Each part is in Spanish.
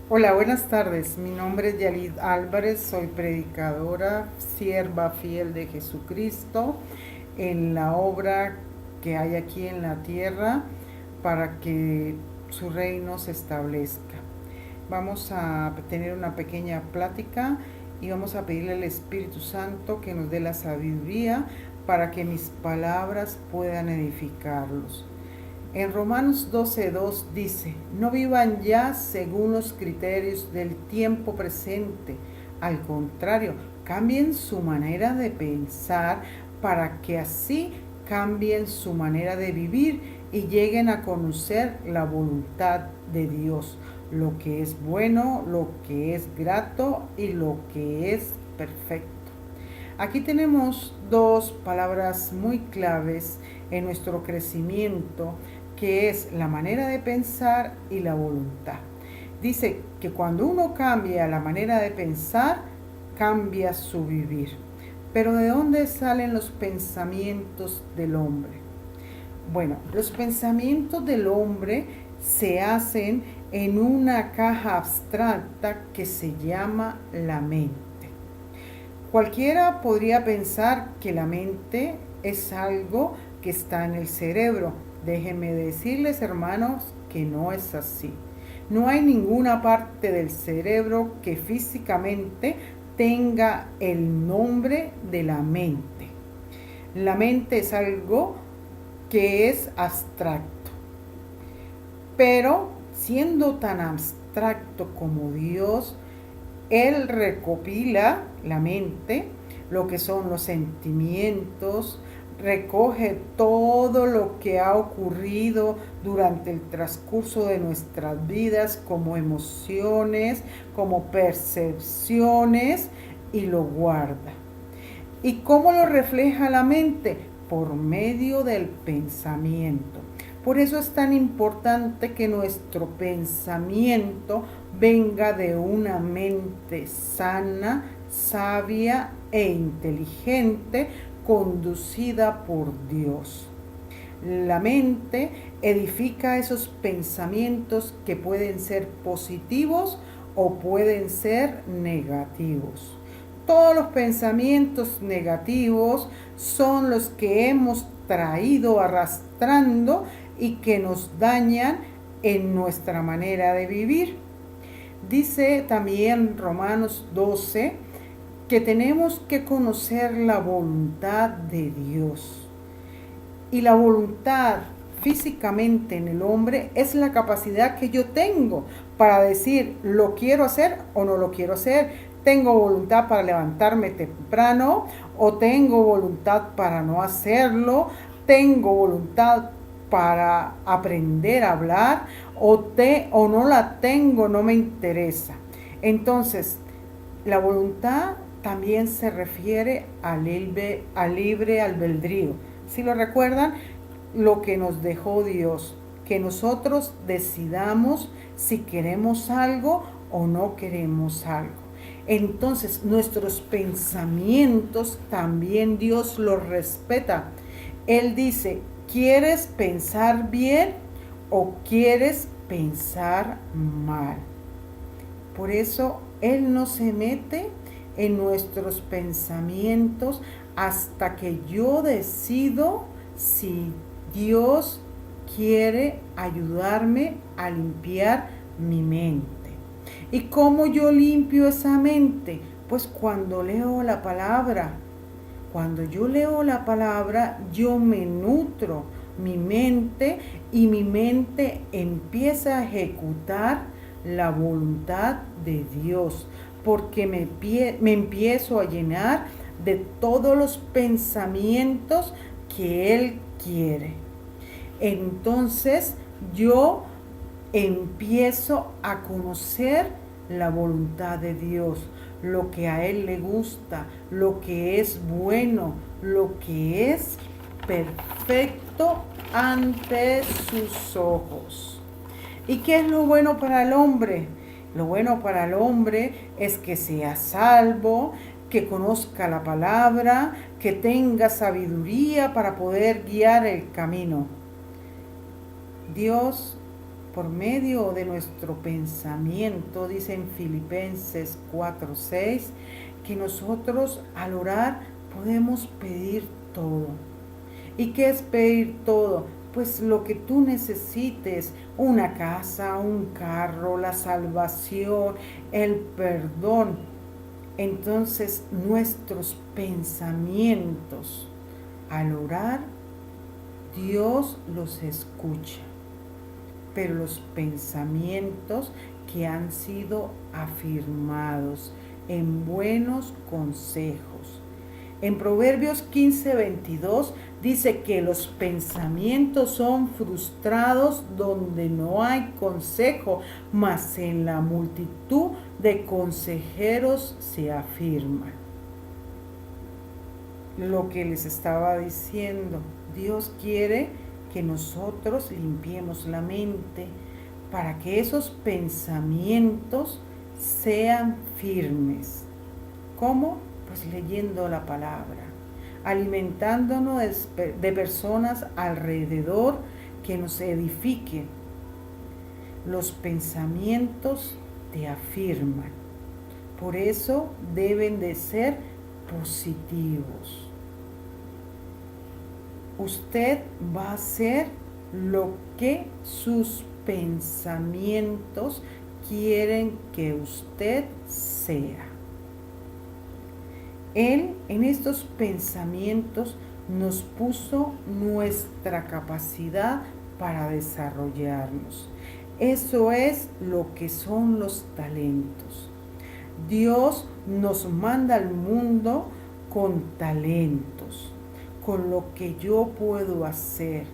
Hola, buenas tardes. Mi nombre es Yalid Álvarez, soy predicadora, sierva fiel de Jesucristo en la obra que hay aquí en la tierra para que su reino se establezca. Vamos a tener una pequeña plática y vamos a pedirle al Espíritu Santo que nos dé la sabiduría para que mis palabras puedan edificarlos. En Romanos 12:2 dice, no vivan ya según los criterios del tiempo presente. Al contrario, cambien su manera de pensar para que así cambien su manera de vivir y lleguen a conocer la voluntad de Dios, lo que es bueno, lo que es grato y lo que es perfecto. Aquí tenemos dos palabras muy claves en nuestro crecimiento, que es la manera de pensar y la voluntad. Dice que cuando uno cambia la manera de pensar, cambia su vivir. Pero ¿de dónde salen los pensamientos del hombre? Bueno, los pensamientos del hombre se hacen en una caja abstracta que se llama la mente. Cualquiera podría pensar que la mente es algo que está en el cerebro. Déjenme decirles, hermanos, que no es así. No hay ninguna parte del cerebro que físicamente tenga el nombre de la mente. La mente es algo que es abstracto. Pero siendo tan abstracto como Dios, Él recopila la mente, lo que son los sentimientos, recoge todo lo que ha ocurrido durante el transcurso de nuestras vidas como emociones, como percepciones y lo guarda. ¿Y cómo lo refleja la mente? Por medio del pensamiento. Por eso es tan importante que nuestro pensamiento venga de una mente sana, sabia e inteligente, conducida por Dios. La mente edifica esos pensamientos que pueden ser positivos o pueden ser negativos. Todos los pensamientos negativos son los que hemos traído arrastrando y que nos dañan en nuestra manera de vivir. Dice también Romanos 12 que tenemos que conocer la voluntad de Dios. Y la voluntad físicamente en el hombre es la capacidad que yo tengo para decir lo quiero hacer o no lo quiero hacer. Tengo voluntad para levantarme temprano o tengo voluntad para no hacerlo. Tengo voluntad para aprender a hablar o no la tengo, no me interesa. Entonces, la voluntad también se refiere al libre albedrío. Si lo recuerdan, lo que nos dejó Dios, que nosotros decidamos si queremos algo o no queremos algo. Entonces, nuestros pensamientos también Dios los respeta. Él dice, ¿quieres pensar bien o quieres pensar mal? Por eso Él no se mete en nuestros pensamientos hasta que yo decido si Dios quiere ayudarme a limpiar mi mente. ¿Y cómo yo limpio esa mente? Pues cuando leo la palabra. Cuando yo leo la palabra, yo me nutro mi mente y mi mente empieza a ejecutar la voluntad de Dios, porque me empiezo a llenar de todos los pensamientos que Él quiere. Entonces yo empiezo a conocer la voluntad de Dios, lo que a Él le gusta, lo que es bueno, lo que es perfecto ante sus ojos. ¿Y qué es lo bueno para el hombre? Lo bueno para el hombre es que sea salvo, que conozca la palabra, que tenga sabiduría para poder guiar el camino. Dios por medio de nuestro pensamiento, dice en Filipenses 4:6, que nosotros al orar podemos pedir todo. ¿Y qué es pedir todo? Pues lo que tú necesites, una casa, un carro, la salvación, el perdón. Entonces nuestros pensamientos al orar, Dios los escucha. Pero los pensamientos que han sido afirmados en buenos consejos. En Proverbios 15:22 dice que los pensamientos son frustrados donde no hay consejo, mas en la multitud de consejeros se afirma. Lo que les estaba diciendo, Dios quiere que nosotros limpiemos la mente para que esos pensamientos sean firmes. ¿Cómo? Pues leyendo la palabra, alimentándonos de personas alrededor que nos edifiquen. Los pensamientos te afirman, por eso deben de ser positivos. Usted va a hacer lo que sus pensamientos quieren que usted sea. Él en estos pensamientos nos puso nuestra capacidad para desarrollarnos. Eso es lo que son los talentos. Dios nos manda al mundo con talentos, con lo que yo puedo hacer,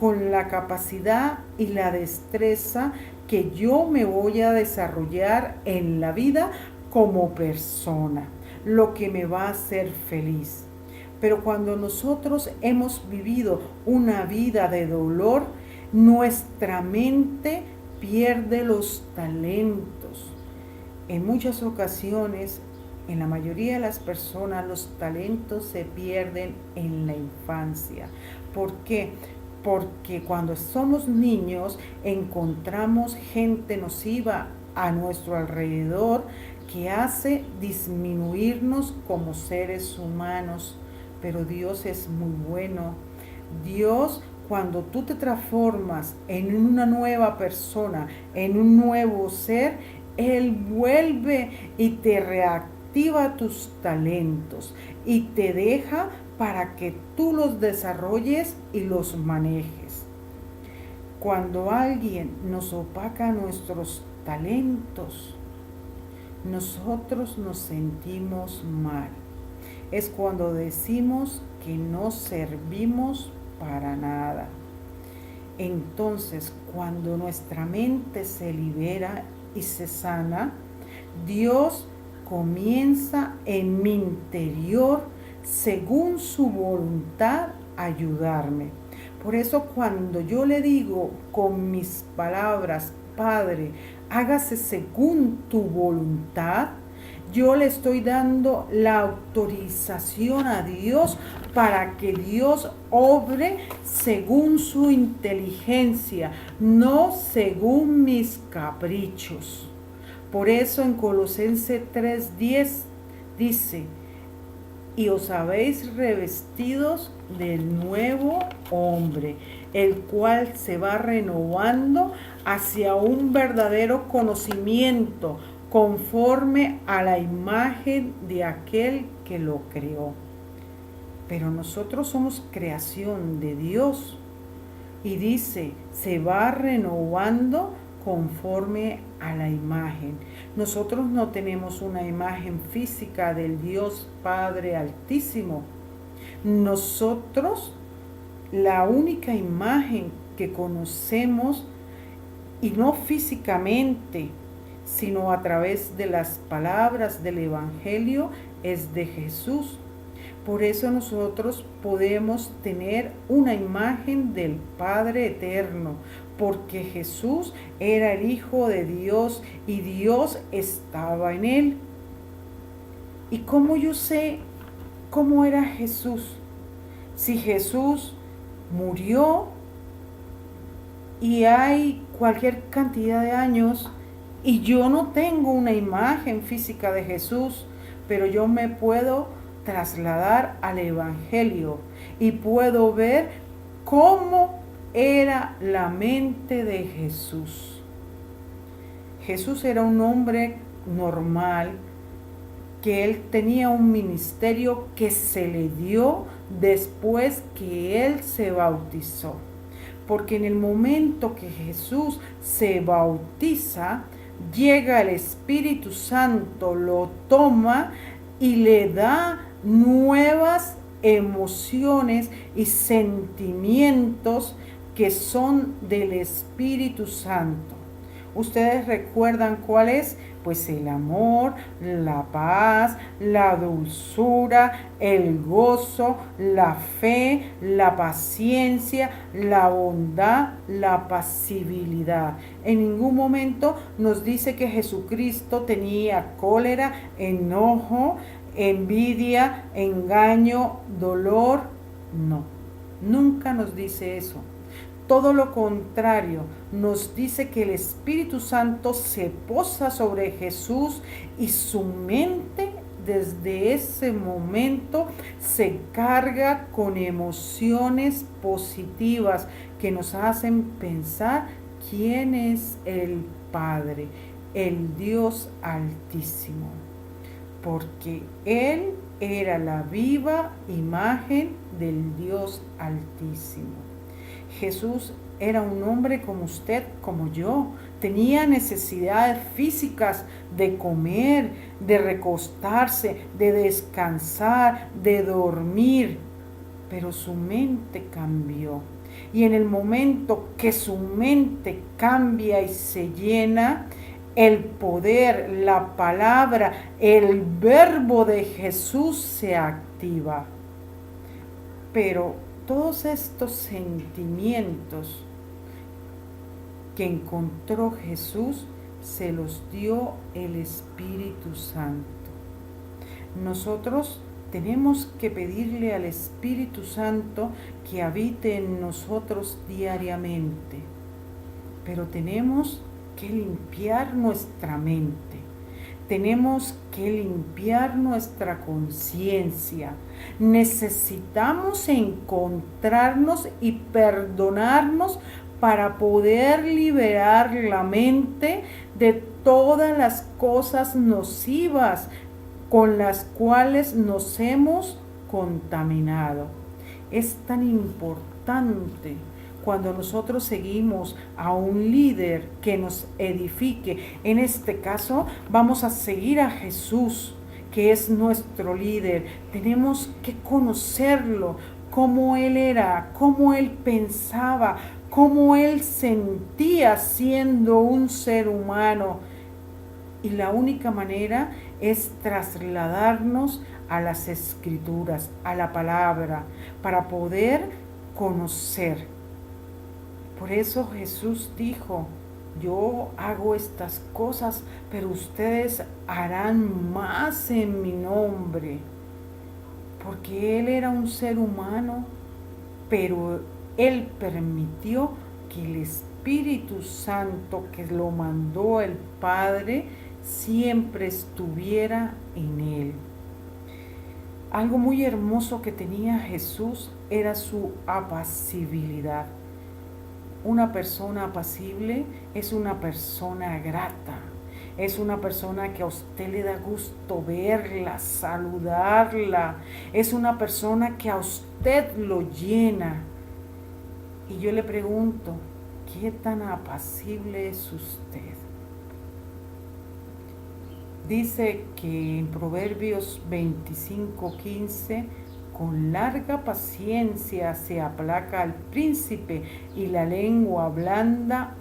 con la capacidad y la destreza que yo me voy a desarrollar en la vida como persona, lo que me va a hacer feliz. Pero cuando nosotros hemos vivido una vida de dolor, nuestra mente pierde los talentos. En muchas ocasiones, en la mayoría de las personas, los talentos se pierden en la infancia. ¿Por qué? Porque cuando somos niños encontramos gente nociva a nuestro alrededor que hace disminuirnos como seres humanos. Pero Dios es muy bueno. Dios, cuando tú te transformas en una nueva persona, en un nuevo ser, Él vuelve y te reactiva tus talentos y te deja para que tú los desarrolles y los manejes. Cuando alguien nos opaca nuestros talentos, nosotros nos sentimos mal. Es cuando decimos que no servimos para nada. Entonces, cuando nuestra mente se libera y se sana, Dios comienza en mi interior, según su voluntad, a ayudarme. Por eso cuando yo le digo con mis palabras, Padre, hágase según tu voluntad, yo le estoy dando la autorización a Dios para que Dios obre según su inteligencia, no según mis caprichos. Por eso en Colosenses 3:10 dice, y os habéis revestidos del nuevo hombre, el cual se va renovando hacia un verdadero conocimiento, conforme a la imagen de aquel que lo creó. Pero nosotros somos creación de Dios. Y dice, se va renovando conforme a la imagen. Nosotros no tenemos una imagen física del Dios Padre Altísimo. Nosotros, la única imagen que conocemos, y no físicamente, sino a través de las palabras del Evangelio, es de Jesús. Por eso nosotros podemos tener una imagen del Padre Eterno, porque Jesús era el Hijo de Dios y Dios estaba en él. ¿Y cómo yo sé cómo era Jesús? Si Jesús murió y hay cualquier cantidad de años y yo no tengo una imagen física de Jesús, pero yo me puedo trasladar al Evangelio y puedo ver cómo era la mente de Jesús. Jesús era un hombre normal, que él tenía un ministerio que se le dio después que él se bautizó. Porque en el momento que Jesús se bautiza, llega el Espíritu Santo, lo toma y le da nuevas emociones y sentimientos que son del Espíritu Santo. ¿Ustedes recuerdan cuál es? Pues el amor, la paz, la dulzura, el gozo, la fe, la paciencia, la bondad, la apacibilidad. En ningún momento nos dice que Jesucristo tenía cólera, enojo, envidia, engaño, dolor. No, nunca nos dice eso. Todo lo contrario, nos dice que el Espíritu Santo se posa sobre Jesús y su mente desde ese momento se carga con emociones positivas que nos hacen pensar quién es el Padre, el Dios Altísimo, porque Él era la viva imagen del Dios Altísimo. Jesús era un hombre como usted, como yo. Tenía necesidades físicas de comer, de recostarse, de descansar, de dormir. Pero su mente cambió. Y en el momento que su mente cambia y se llena, el poder, la palabra, el verbo de Jesús se activa. Pero todos estos sentimientos que encontró Jesús se los dio el Espíritu Santo. Nosotros tenemos que pedirle al Espíritu Santo que habite en nosotros diariamente, pero tenemos que limpiar nuestra mente. Tenemos que limpiar nuestra conciencia. Necesitamos encontrarnos y perdonarnos para poder liberar la mente de todas las cosas nocivas con las cuales nos hemos contaminado. Es tan importante cuando nosotros seguimos a un líder que nos edifique. En este caso, vamos a seguir a Jesús, que es nuestro líder. Tenemos que conocerlo, cómo Él era, cómo Él pensaba, cómo Él sentía siendo un ser humano. Y la única manera es trasladarnos a las Escrituras, a la palabra, para poder conocer. Por eso Jesús dijo, yo hago estas cosas, pero ustedes harán más en mi nombre. Porque Él era un ser humano, pero Él permitió que el Espíritu Santo que lo mandó el Padre siempre estuviera en Él. Algo muy hermoso que tenía Jesús era su apacibilidad. Una persona apacible es una persona grata, es una persona que a usted le da gusto verla, saludarla, es una persona que a usted lo llena. Y yo le pregunto, ¿qué tan apacible es usted? Dice que en Proverbios 25:15, con larga paciencia se aplaca al príncipe y la lengua blanda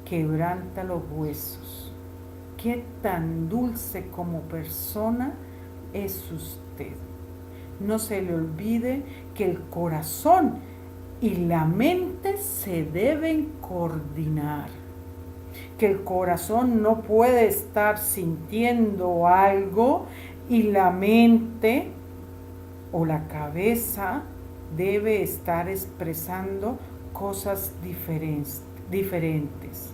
quebranta los huesos. ¿Qué tan dulce como persona es usted? No se le olvide que el corazón y la mente se deben coordinar. Que el corazón no puede estar sintiendo algo y la mente o la cabeza debe estar expresando cosas diferentes. diferentes.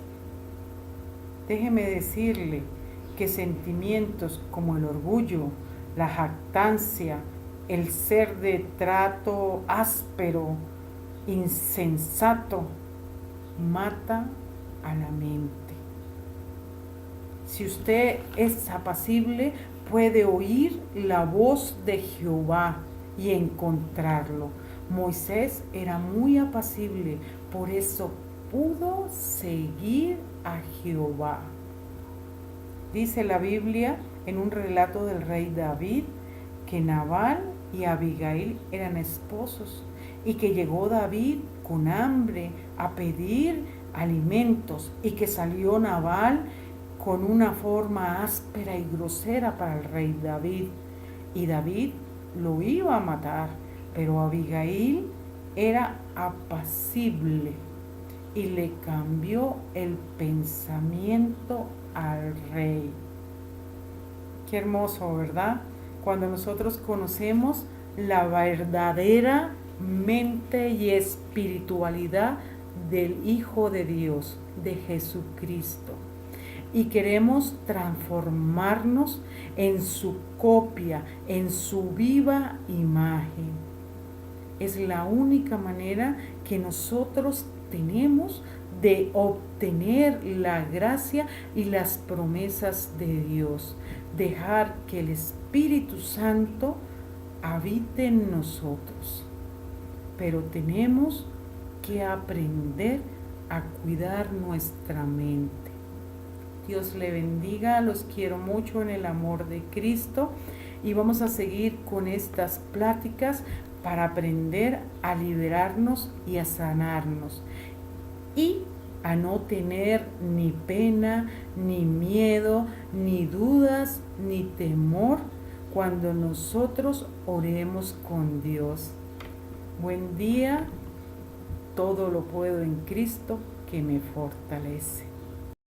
Déjeme decirle que sentimientos como el orgullo, la jactancia, el ser de trato áspero, insensato, mata a la mente. Si usted es apacible, puede oír la voz de Jehová y encontrarlo. Moisés era muy apacible, por eso pudo seguir a Jehová. Dice la Biblia en un relato del rey David que Nabal y Abigail eran esposos y que llegó David con hambre a pedir alimentos y que salió Nabal con una forma áspera y grosera para el rey David. Y David lo iba a matar, pero Abigail era apacible y le cambió el pensamiento al rey. Qué hermoso, ¿verdad? Cuando nosotros conocemos la verdadera mente y espiritualidad del Hijo de Dios, de Jesucristo, y queremos transformarnos en su copia, en su viva imagen. Es la única manera que nosotros tenemos de obtener la gracia y las promesas de Dios. Dejar que el Espíritu Santo habite en nosotros. Pero tenemos que aprender a cuidar nuestra mente. Dios le bendiga, los quiero mucho en el amor de Cristo y vamos a seguir con estas pláticas para aprender a liberarnos y a sanarnos y a no tener ni pena, ni miedo, ni dudas, ni temor cuando nosotros oremos con Dios. Buen día, todo lo puedo en Cristo que me fortalece.